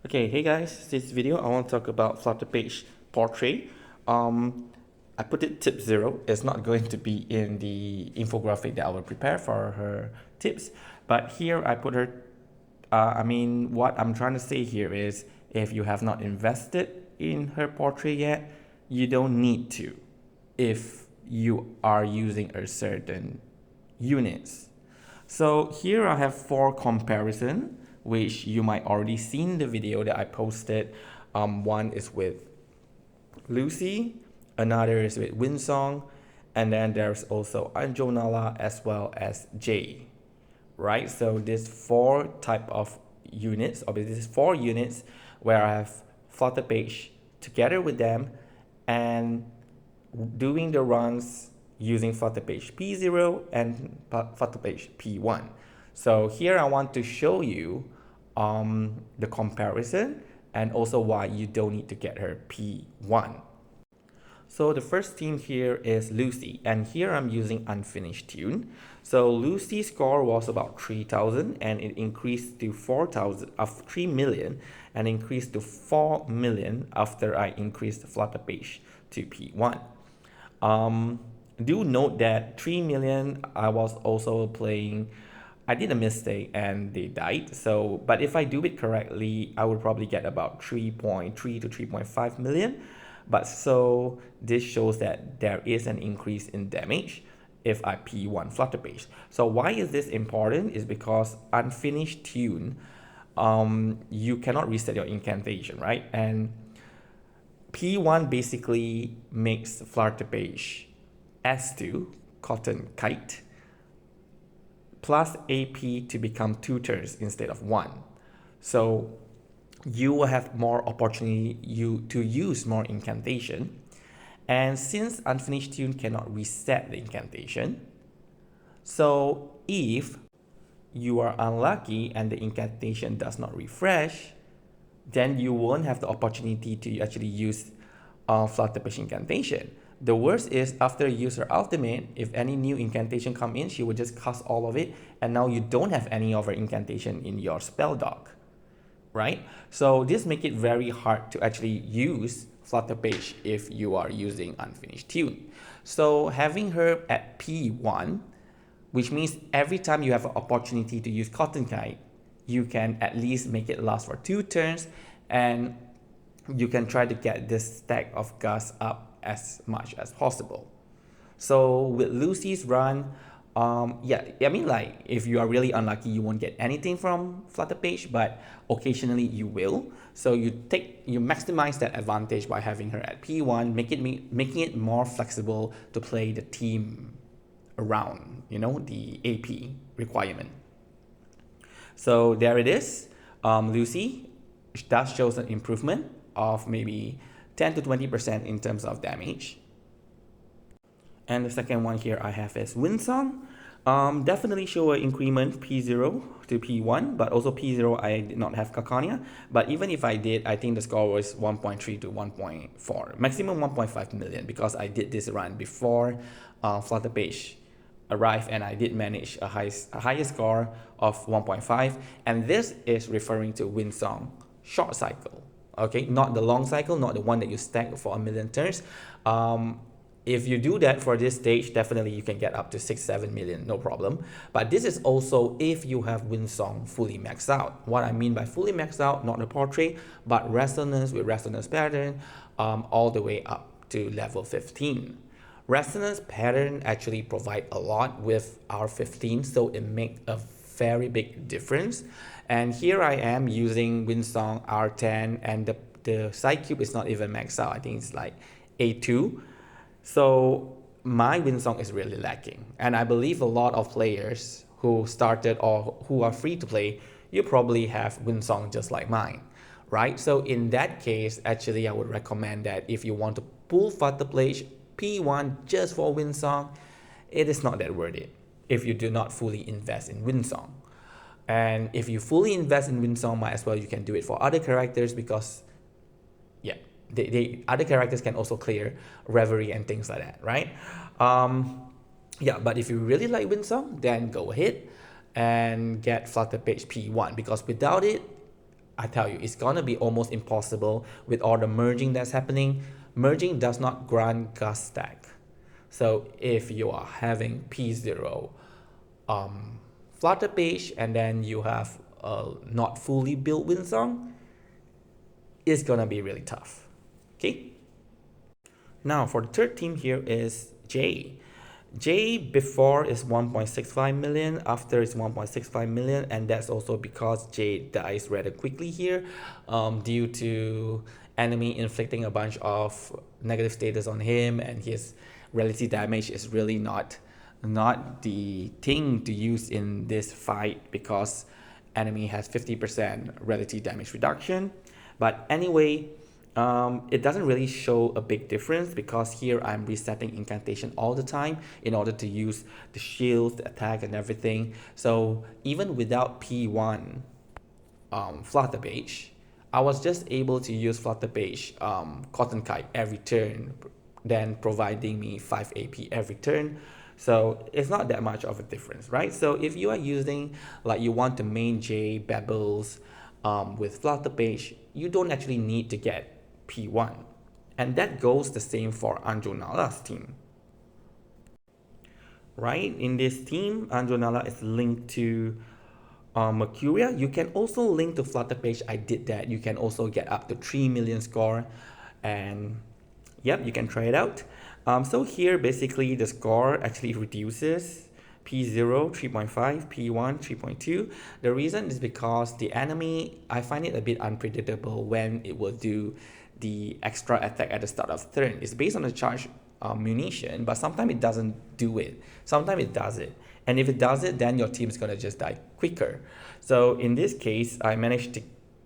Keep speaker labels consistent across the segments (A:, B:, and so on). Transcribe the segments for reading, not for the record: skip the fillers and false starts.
A: Okay, hey guys, this video I want to talk about Flutterpage portrait. I put it tip 0. It's not going to be in the infographic that I will prepare for her tips, but here I put her. What I'm trying to say here is if you have not invested in her portrait yet, you don't need to if you are using a certain units. So here I have 4 comparison, which you might already seen the video that I posted. One is with Lucy, another is with Windsong, and then there's also Anjo as well as Jay, right? So this 4 type of units, or this is 4 units where I have Flutterpage together with them and doing the runs using Flutterpage P0 and Flutterpage P1. So here I want to show you the comparison and also why you don't need to get her P1. So the first team here is Lucy, and here I'm using unfinished tune. So Lucy's score was about 3,000 and it increased to 4,000 of 3 million and increased to 4 million after I increased Flutterpage to P1. Do note that 3 million I was also playing. I did a mistake and they died. So, but if I do it correctly, I would probably get about 3.3 to 3.5 million. But so this shows that there is an increase in damage if I P1 Flutterpage. So why is this important? Is because unfinished tune, you cannot reset your incantation, right? And P1 basically makes Flutterpage S2, Cotton Kite, plus AP to become 2 turns instead of 1. So you will have more opportunity to use more incantation. And since unfinished tune cannot reset the incantation, so if you are unlucky and the incantation does not refresh, then you won't have the opportunity to actually use Flutterpage incantation. The worst is after you use her ultimate, if any new incantation come in, she will just cast all of it, and now you don't have any of her incantation in your spell dock, right? So this make it very hard to actually use Flutterpage if you are using unfinished tune. So having her at P1, which means every time you have an opportunity to use Cotton Kite, you can at least make it last for 2 turns, and you can try to get this stack of gas up as much as possible. So with Lucy's run, if you are really unlucky, you won't get anything from Flutterpage, but occasionally you will. So you maximize that advantage by having her at P1, making it more flexible to play the team around, the AP requirement. So there it is. Lucy does shows an improvement of maybe 10 to 20% in terms of damage. And the second one here I have is Windsong. Definitely show an increment P0 to P1, but also P0 I did not have Kakania. But even if I did, I think the score was 1.3 to 1.4, maximum 1.5 million because I did this run before Flutterpage arrived and I did manage a higher score of 1.5. And this is referring to Windsong short cycle. Okay, not the long cycle, not the one that you stack for a million turns. If you do that for this stage, definitely you can get up to 6-7 million, no problem. But this is also if you have Windsong fully maxed out. What I mean by fully maxed out, not the portrait, but resonance with resonance pattern, all the way up to level 15. Resonance pattern actually provide a lot with R15, so it makes a very big difference. And here I am using Windsong R10, and the side cube is not even maxed out. I think it's like A2. So my Windsong is really lacking. And I believe a lot of players who started or who are free to play, you probably have Windsong just like mine, right? So in that case, actually, I would recommend that if you want to pull Flutterpage P1 just for Windsong, it is not that worth it if you do not fully invest in Windsong. And if you fully invest in Windsong, might as well you can do it for other characters because other characters can also clear Reverie and things like that, right? But if you really like Windsong, then go ahead and get Flutterpage P1 because without it, I tell you, it's gonna be almost impossible with all the merging that's happening. Merging does not grant gust stack. So if you are having P0 Flutterpage and then you have a not fully built Windsong, it's gonna be really tough. Okay. Now for the third team here is J. J before is 1.65 million, after is 1.65 million, and that's also because J dies rather quickly here due to enemy inflicting a bunch of negative status on him, and his relative damage is really not the thing to use in this fight because enemy has 50% relative damage reduction. But anyway, it doesn't really show a big difference because here I'm resetting incantation all the time in order to use the shield, the attack and everything. So even without P1 Flutterpage, I was just able to use Flutterpage Cotton Kite every turn, then providing me 5 AP every turn. So it's not that much of a difference, right? So if you are using, like you want to main J Babels with Flutterpage, you don't actually need to get P1. And that goes the same for Anjo team. Right? In this team, Anjo is linked to Mercuria. You can also link to Flutterpage. I did that. You can also get up to 3 million score. And yep, you can try it out. So here, basically, the score actually reduces. P0 3.5, P1 3.2. The reason is because the enemy, I find it a bit unpredictable when it will do the extra attack at the start of the turn. It's based on the charge munition, but sometimes it doesn't do it. Sometimes it does it. And if it does it, then your team is going to just die quicker. So in this case, I managed to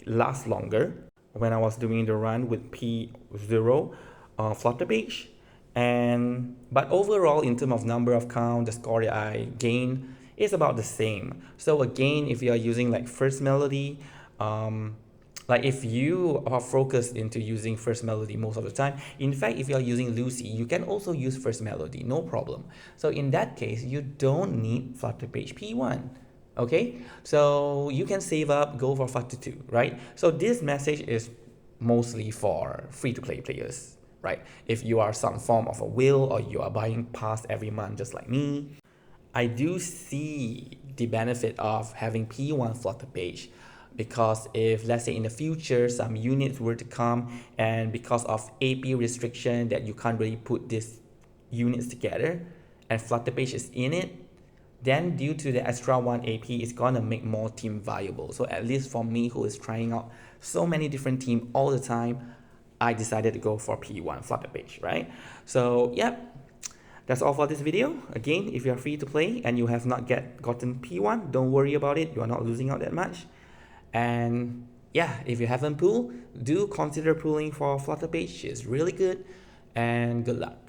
A: last longer when I was doing the run with P0 Flutterpage. But overall, in terms of number of count, the score that I gain is about the same. So again, if you are using like first melody, like if you are focused into using first melody most of the time, in fact, if you are using Lucy, you can also use first melody, no problem. So in that case, you don't need Flutterpage P1. Okay, so you can save up, go for Flutter 2, right? So this message is mostly for free-to-play players. Right? If you are some form of a whale or you are buying pass every month just like me, I do see the benefit of having P1 Flutterpage because if let's say in the future some units were to come and because of AP restriction that you can't really put these units together and Flutterpage is in it, then due to the extra 1 AP, it's gonna make more team viable. So at least for me who is trying out so many different teams all the time, I decided to go for P1 Flutterpage, right? So, yep, that's all for this video. Again, if you are free to play and you have not gotten P1, don't worry about it. You are not losing out that much. And yeah, if you haven't pooled, do consider pooling for Flutterpage. It's really good. And good luck.